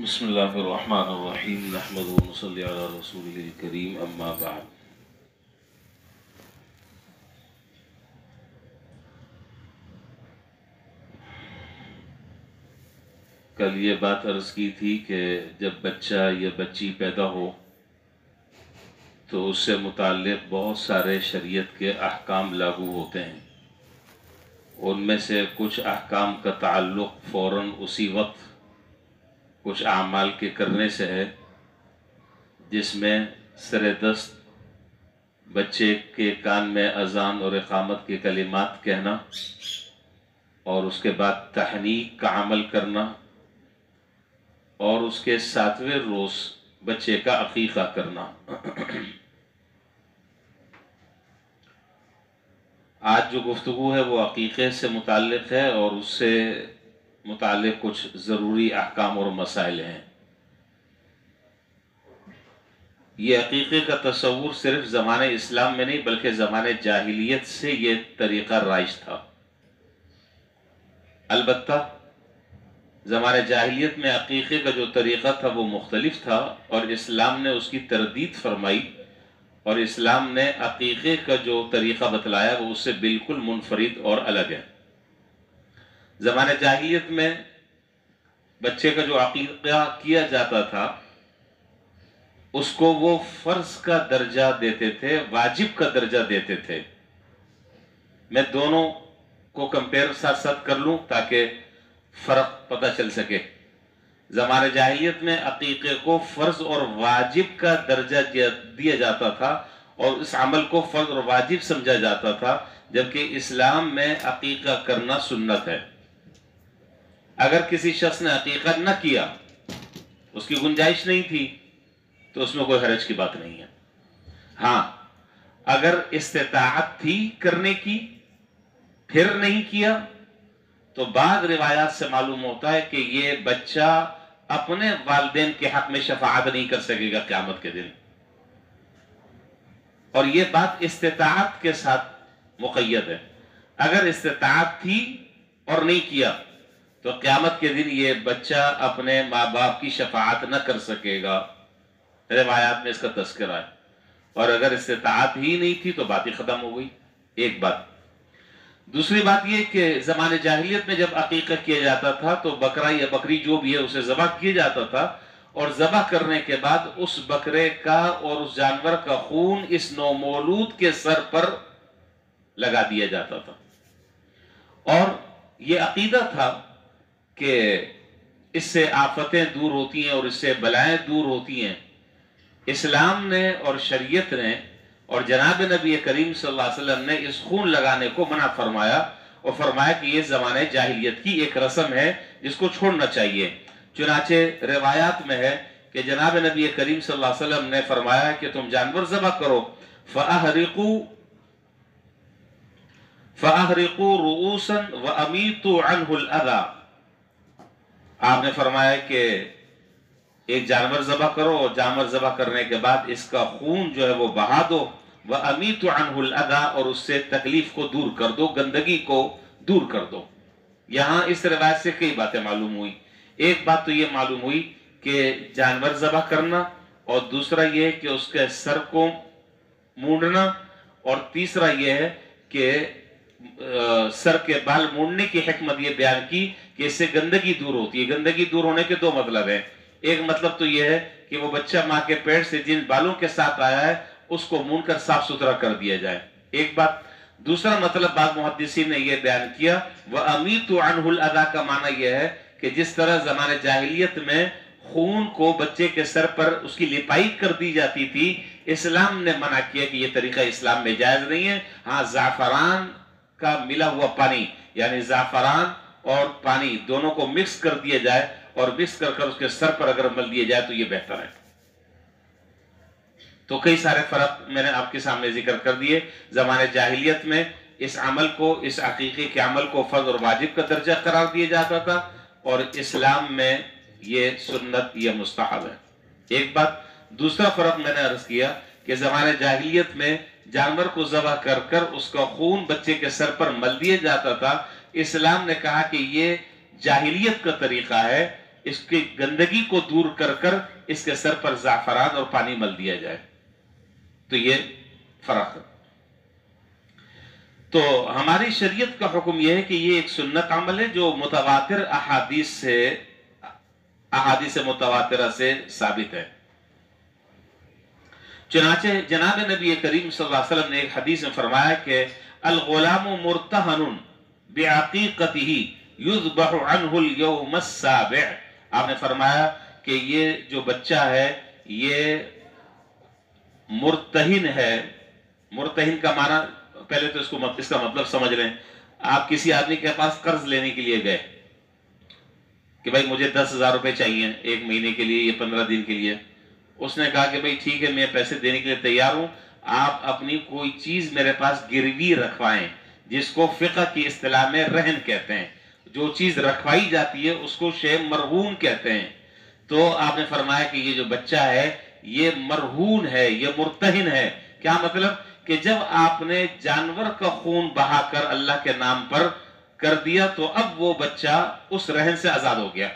بسم اللہ الرحمن الرحیم نحمدہ و نصلی علی رسولہ الکریم اما بعد۔ کل یہ بات عرض کی تھی کہ جب بچہ یا بچی پیدا ہو تو اس سے متعلق بہت سارے شریعت کے احکام لاگو ہوتے ہیں۔ ان میں سے کچھ احکام کا تعلق فوراً اسی وقت کچھ اعمال کے کرنے سے ہے، جس میں سر دست بچے کے کان میں اذان اور اقامت کے کلمات کہنا، اور اس کے بعد تحنیک کا عمل کرنا، اور اس کے 7ویں روز بچے کا عقیقہ کرنا۔ آج جو گفتگو ہے وہ عقیقے سے متعلق ہے، اور اس سے متعلق کچھ ضروری احکام اور مسائل ہیں۔ یہ عقیقے کا تصور صرف زمانے اسلام میں نہیں بلکہ زمانے جاہلیت سے یہ طریقہ رائج تھا۔ البتہ زمانے جاہلیت میں عقیقے کا جو طریقہ تھا وہ مختلف تھا، اور اسلام نے اس کی تردید فرمائی، اور اسلام نے عقیقے کا جو طریقہ بتلایا وہ اس سے بالکل منفرد اور الگ ہے۔ زمانے جاہلیت میں بچے کا جو عقیقہ کیا جاتا تھا اس کو وہ فرض کا درجہ دیتے تھے، واجب کا درجہ دیتے تھے۔ میں دونوں کو کمپیئر ساتھ ساتھ کر لوں تاکہ فرق پتہ چل سکے۔ زمانے جاہلیت میں عقیقے کو فرض اور واجب کا درجہ دیا جاتا تھا، اور اس عمل کو فرض اور واجب سمجھا جاتا تھا، جبکہ اسلام میں عقیقہ کرنا سنت ہے۔ اگر کسی شخص نے عقیقہ نہ کیا، اس کی گنجائش نہیں تھی، تو اس میں کوئی حرج کی بات نہیں ہے۔ ہاں، اگر استطاعت تھی کرنے کی پھر نہیں کیا، تو بعض روایات سے معلوم ہوتا ہے کہ یہ بچہ اپنے والدین کے حق میں شفاعت نہیں کر سکے گا قیامت کے دن، اور یہ بات استطاعت کے ساتھ مقید ہے۔ اگر استطاعت تھی اور نہیں کیا تو قیامت کے دن یہ بچہ اپنے ماں باپ کی شفاعت نہ کر سکے گا۔ روایات میں اس کا تذکرہ ہے، اور اگر استطاعت ہی نہیں تھی تو بات ہی ختم ہو گئی۔ ایک بات۔ دوسری بات یہ کہ زمانے جاہلیت میں جب عقیقہ کیا جاتا تھا تو بکرا یا بکری جو بھی ہے اسے ذبح کیا جاتا تھا، اور ذبح کرنے کے بعد اس بکرے کا اور اس جانور کا خون اس نومولود کے سر پر لگا دیا جاتا تھا، اور یہ عقیدہ تھا کہ اس سے آفتیں دور ہوتی ہیں اور اس سے بلائیں دور ہوتی ہیں۔ اسلام نے اور شریعت نے اور جناب نبی کریم صلی اللہ علیہ وسلم نے اس خون لگانے کو منع فرمایا، اور فرمایا کہ یہ زمانے جاہلیت کی ایک رسم ہے جس کو چھوڑنا چاہیے۔ چنانچہ روایات میں ہے کہ جناب نبی کریم صلی اللہ علیہ وسلم نے فرمایا کہ تم جانور ذبح کرو، فَأَحْرِقُوا رُؤُوسًا وَأَمِيتُوا عَنْهُ الْأَذَى۔ آپ نے فرمایا کہ ایک جانور ذبح کرو، اور جانور ذبح کرنے کے بعد اس کا خون جو ہے وہ بہا دو، وَأَمِيتُوا عَنْهُ الْأَذَى، اور اس سے تکلیف کو دور کر دو، گندگی کو دور کر دو۔ یہاں اس روایت سے کئی باتیں معلوم ہوئی۔ ایک بات تو یہ معلوم ہوئی کہ جانور ذبح کرنا، اور دوسرا یہ کہ اس کے سر کو مونڈنا، اور تیسرا یہ ہے کہ سر کے بال مونڈنے کی حکمت یہ بیان کی کہ اس سے گندگی دور ہوتی ہے۔ گندگی دور ہونے کے دو مطلب ہیں۔ ایک مطلب تو یہ ہے کہ وہ بچہ ماں کے پیٹ سے جن بالوں کے ساتھ آیا ہے اس کو مونڈ کر صاف ستھرا کر دیا جائے، ایک بات۔ دوسرا مطلب بعض محدثین نے یہ بیان کیا وَأَمِيتُ عَنْهُ الْأَذَى کا معنی یہ ہے کہ جس طرح زمانے جاہلیت میں خون کو بچے کے سر پر اس کی لپائی کر دی جاتی تھی، اسلام نے منع کیا کہ یہ طریقہ اسلام میں جائز نہیں ہے۔ ہاں، زعفران کا ملا ہوا پانی، یعنی زعفران اور پانی دونوں کو مکس کر دیا جائے، اور مکس کر اس کے سر پر اگر مل دیا جائے تو یہ بہتر ہے۔ تو کئی سارے فرق میں نے آپ کے سامنے ذکر کر دیے۔ زمانے جاہلیت میں اس عمل کو، اس عقیقے کے عمل کو فرض اور واجب کا درجہ قرار دیا جاتا تھا، اور اسلام میں یہ سنت یا مستحب ہے، ایک بات۔ دوسرا فرق میں نے عرض کیا کہ زمانے جاہلیت میں جانور کو ذبح کر کر اس کا خون بچے کے سر پر مل دیا جاتا تھا۔ اسلام نے کہا کہ یہ جاہلیت کا طریقہ ہے، اس کی گندگی کو دور کر کر اس کے سر پر زعفران اور پانی مل دیا جائے. تو یہ فرق ہے. تو ہماری شریعت کا حکم یہ ہے کہ یہ ایک سنت عمل ہے جو متواتر احادیث متواترہ سے ثابت ہے. چنانچہ جناب نبی کریم صلی اللہ علیہ وسلم نے ایک حدیث میں فرمایا کہ الغلام مرتہن بعقیقتہ یذبح عنہ اليوم السابع. آپ نے فرمایا کہ یہ جو بچہ ہے یہ مرتہن ہے. مرتہن کا معنی پہلے تو اس کا مطلب سمجھ لیں. آپ کسی آدمی کے پاس قرض لینے کے لیے گئے کہ بھائی مجھے 10,000 روپے چاہیے ایک مہینے کے لیے یا 15 دن کے لیے. اس نے کہا کہ بھائی ٹھیک ہے میں پیسے دینے کے لیے تیار ہوں, آپ اپنی کوئی چیز میرے پاس گروی رکھوائیں, جس کو فقہ کی اصطلاح میں رہن کہتے ہیں. جو چیز رکھوائی جاتی ہے اس کو شے مرہون کہتے ہیں. تو آپ نے فرمایا کہ یہ جو بچہ ہے یہ مرہون ہے, یہ مرتہن ہے. کیا مطلب کہ جب آپ نے جانور کا خون بہا کر اللہ کے نام پر کر دیا تو اب وہ بچہ اس رہن سے آزاد ہو گیا,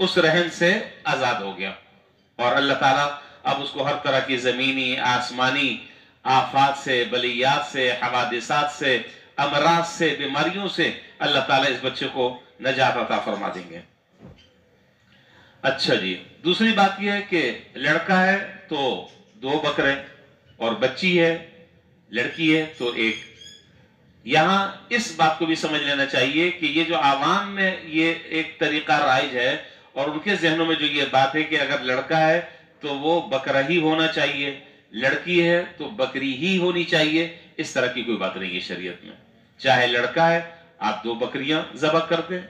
اس رہن سے آزاد ہو گیا. اور اللہ تعالیٰ اب اس کو ہر طرح کی زمینی آسمانی آفات سے, بلیات سے, حوادثات سے, امراض سے, بیماریوں سے اللہ تعالیٰ اس بچے کو نجات عطا فرما دیں گے. اچھا جی, دوسری بات یہ ہے کہ لڑکا ہے تو 2 بکرے اور بچی ہے لڑکی ہے تو 1. یہاں اس بات کو بھی سمجھ لینا چاہیے کہ یہ جو عوام میں یہ ایک طریقہ رائج ہے اور ان کے ذہنوں میں جو یہ بات ہے کہ اگر لڑکا ہے تو وہ بکرا ہی ہونا چاہیے, لڑکی ہے تو بکری ہی ہونی چاہیے, اس طرح کی کوئی بات نہیں ہے شریعت میں. چاہے لڑکا ہے آپ 2 بکریاں ذبح کر دیں,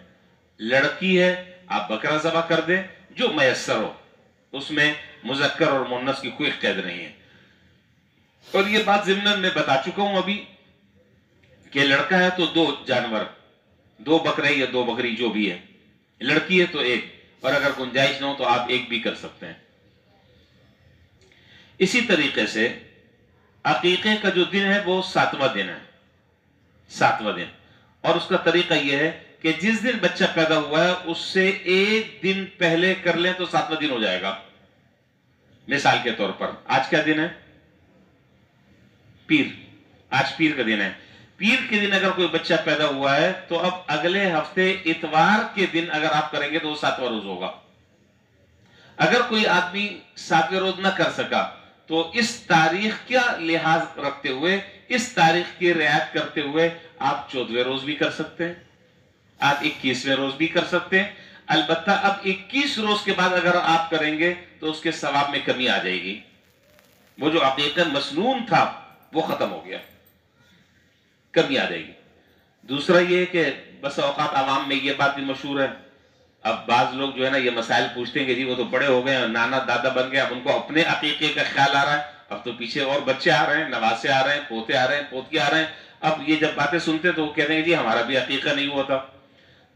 لڑکی ہے آپ بکرا ذبح کر دیں, جو میسر ہو. اس میں مذکر اور مؤنث کی کوئی قید نہیں ہے. اور یہ بات ضمن میں بتا چکا ہوں ابھی کہ لڑکا ہے تو 2 جانور, 2 بکرے یا 2 بکری جو بھی ہے. لڑکی ہے تو 1, اور اگر گنجائش نہ ہو تو آپ 1 بھی کر سکتے ہیں. اسی طریقے سے عقیقے کا جو دن ہے وہ 7واں دن ہے, 7واں دن. اور اس کا طریقہ یہ ہے کہ جس دن بچہ پیدا ہوا ہے اس سے 1 دن پہلے کر لیں تو 7واں دن ہو جائے گا. مثال کے طور پر آج کیا دن ہے؟ پیر. آج پیر کا دن ہے. پیر کے دن اگر کوئی بچہ پیدا ہوا ہے تو اب اگلے ہفتے اتوار کے دن اگر آپ کریں گے تو وہ 7واں روز ہوگا. اگر کوئی آدمی 7ویں روز نہ کر سکا تو اس تاریخ کا لحاظ رکھتے ہوئے, اس تاریخ کی رعایت کرتے ہوئے آپ 14ویں روز بھی کر سکتے ہیں, آپ 21ویں روز بھی کر سکتے ہیں. البتہ اب 21 روز کے بعد اگر آپ کریں گے تو اس کے ثواب میں کمی آ جائے گی. وہ جو عقیقہ مسنون تھا وہ ختم ہو گیا, کمی آ جائے گی. دوسرا یہ کہ بس اوقات عوام میں یہ بات بھی مشہور ہے, اب بعض لوگ جو ہے نا یہ مسائل پوچھتے ہیں کہ جی وہ تو بڑے ہو گئے ہیں, نانا دادا بن گئے, اب ان کو اپنے عقیقے کا خیال آ رہا ہے, اب تو پیچھے اور بچے آ رہے ہیں, نواسے آ رہے ہیں, پوتے آ رہے ہیں, پوتی آ رہے ہیں. اب یہ جب باتیں سنتے تو وہ کہتے ہیں جی ہمارا بھی عقیقہ نہیں ہوا تھا.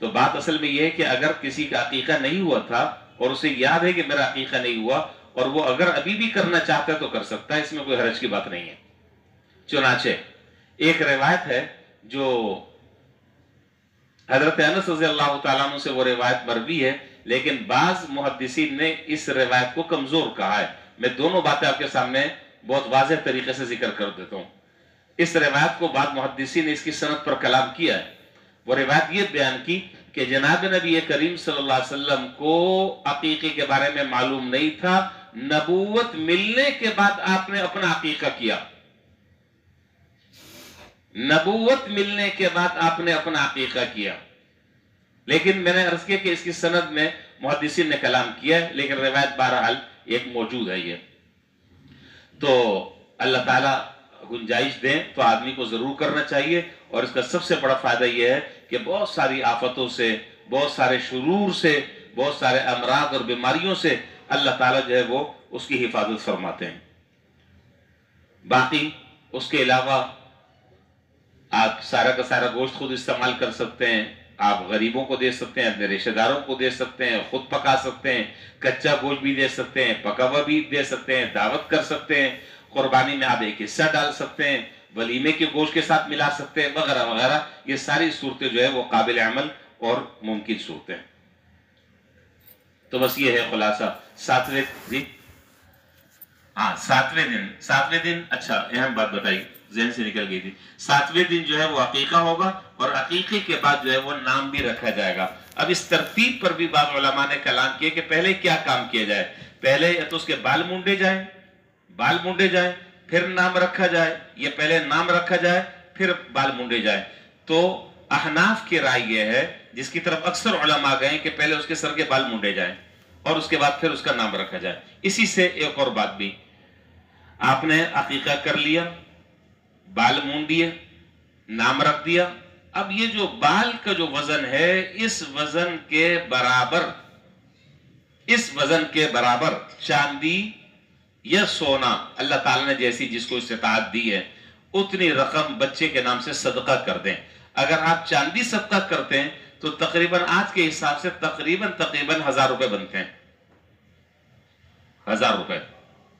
تو بات اصل میں یہ ہے کہ اگر کسی کا عقیقہ نہیں ہوا تھا اور اسے یاد ہے کہ میرا عقیقہ نہیں ہوا اور وہ اگر ابھی بھی کرنا چاہتا ہے تو کر سکتا ہے, اس میں کوئی حرج کی بات نہیں ہے. چنانچہ ایک روایت ہے جو حضرت انس رضی اللہ تعالیٰ عنہ سے وہ روایت مروی ہے, لیکن بعض محدثین نے اس روایت کو کمزور کہا ہے. میں دونوں باتیں آپ کے سامنے بہت واضح طریقے سے ذکر کر دیتا ہوں. اس روایت کو بعض محدثین نے اس کی سند پر کلام کیا ہے. وہ روایت یہ بیان کی کہ جناب نبی کریم صلی اللہ علیہ وسلم کو عقیقے کے بارے میں معلوم نہیں تھا, نبوت ملنے کے بعد آپ نے اپنا عقیقہ کیا. نبوت ملنے کے بعد آپ نے اپنا عقیقہ کیا. لیکن میں نے عرض کیا کہ اس کی سند میں محدثین نے کلام کیا ہے, لیکن روایت بہرحال ایک موجود ہے. یہ تو اللہ تعالیٰ گنجائش دیں تو آدمی کو ضرور کرنا چاہیے. اور اس کا سب سے بڑا فائدہ یہ ہے کہ بہت ساری آفتوں سے, بہت سارے شرور سے, بہت سارے امراض اور بیماریوں سے اللہ تعالیٰ جو ہے وہ اس کی حفاظت فرماتے ہیں. باقی اس کے علاوہ آپ سارا کا سارا گوشت خود استعمال کر سکتے ہیں, آپ غریبوں کو دے سکتے ہیں, اپنے رشتہ داروں کو دے سکتے ہیں, خود پکا سکتے ہیں, کچا گوشت بھی دے سکتے ہیں, پکا ہوا بھی دے سکتے ہیں, دعوت کر سکتے ہیں, قربانی میں آپ ایک حصہ ڈال سکتے ہیں, ولیمے کے گوشت کے ساتھ ملا سکتے ہیں, وغیرہ وغیرہ. یہ ساری صورتیں جو ہے وہ قابل عمل اور ممکن صورتیں. تو بس یہ ہے خلاصہ. ساتویں جی ہاں ساتویں دن اچھا اہم بات بتائی ذہن سے نکل گئی تھی. ساتویں دن جو ہے وہ عقیقہ ہوگا اور عقیقے کے بعد جو ہے وہ نام بھی رکھا جائے گا. اب اس ترتیب پر بھی بعض علماء نے کلام کیا کہ پہلے کیا کام کیا جائے. پہلے یا تو اس کے بال مونڈے جائیں پھر نام رکھا جائے، یا پہلے نام رکھا جائے پھر بال مونڈے جائیں. تو احناف کی رائے یہ ہے جس کی طرف اکثر علماء گئے کہ پہلے اس کے سر کے بال مونڈے جائیں اور اس کے بعد پھر اس کا نام رکھا جائے. اسی سے ایک اور بات بھی، آپ نے عقیقہ کر لیا، بال مونڈ دیے، نام رکھ دیا. اب یہ جو بال کا جو وزن ہے اس وزن کے برابر چاندی یا سونا اللہ تعالیٰ نے جیسی جس کو استطاعت دی ہے اتنی رقم بچے کے نام سے صدقہ کر دیں. اگر آپ چاندی صدقہ کرتے ہیں تو تقریباً آج کے حساب سے تقریباً 1000 روپے بنتے ہیں. 1000 روپے.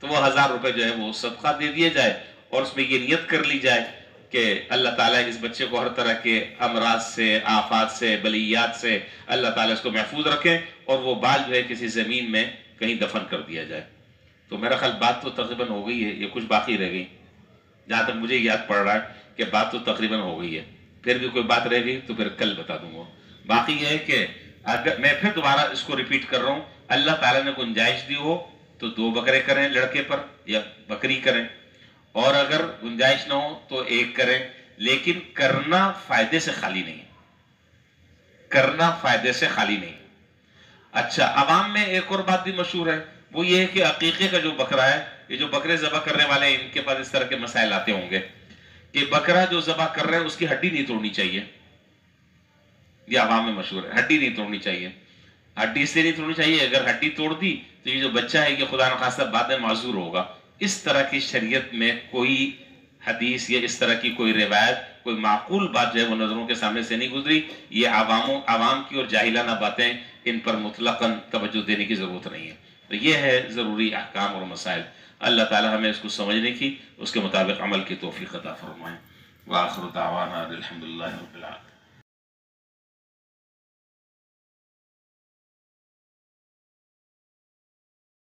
تو وہ 1000 روپے جو ہے وہ صدقہ دے دیے جائے اور اس میں یہ نیت کر لی جائے کہ اللہ تعالیٰ اس بچے کو ہر طرح کے امراض سے، آفات سے، بلیات سے اللہ تعالیٰ اس کو محفوظ رکھیں اور وہ بال جو ہے کسی زمین میں کہیں دفن کر دیا جائے. تو میرا خیال بات تو تقریباً ہو گئی ہے، یہ کچھ باقی رہ گئی جہاں تک مجھے یاد پڑ رہا ہے کہ بات تو تقریباً ہو گئی ہے. پھر بھی کوئی بات رہ گئی تو پھر کل بتا دوں گا. باقی یہ ہے کہ اگر میں پھر دوبارہ اس کو ریپیٹ کر رہا ہوں، اللہ تعالیٰ نے گنجائش دی ہو تو 2 بکرے کریں لڑکے پر یا بکری کریں، اور اگر گنجائش نہ ہو تو 1 کریں. لیکن کرنا فائدے سے خالی نہیں. اچھا، عوام میں ایک اور بات بھی مشہور ہے، وہ یہ ہے کہ عقیقے کا جو بکرا ہے، یہ جو بکرے ذبح کرنے والے ہیں ان کے پاس اس طرح کے مسائل آتے ہوں گے کہ بکرا جو ذبح کر رہے ہیں اس کی ہڈی نہیں توڑنی چاہیے. یہ عوام میں مشہور ہے، ہڈی نہیں توڑنی چاہیے. ہڈی اس لیے نہیں توڑنی چاہیے، اگر ہڈی توڑ دی تو یہ جو بچہ ہے یہ خدا نخواستہ بعد میں معذور ہوگا. اس طرح کی شریعت میں کوئی حدیث یا اس طرح کی کوئی روایت، کوئی معقول بات جو ہے وہ نظروں کے سامنے سے نہیں گزری. یہ عوام کی اور جاہلانہ باتیں، ان پر مطلقاً توجہ دینے کی ضرورت نہیں ہے. تو یہ ہے ضروری احکام اور مسائل. اللہ تعالی ہمیں اس کو سمجھنے کی، اس کے مطابق عمل کی توفیق عطا فرمائے. وآخر دعوانا الحمدللہ رب العالمین.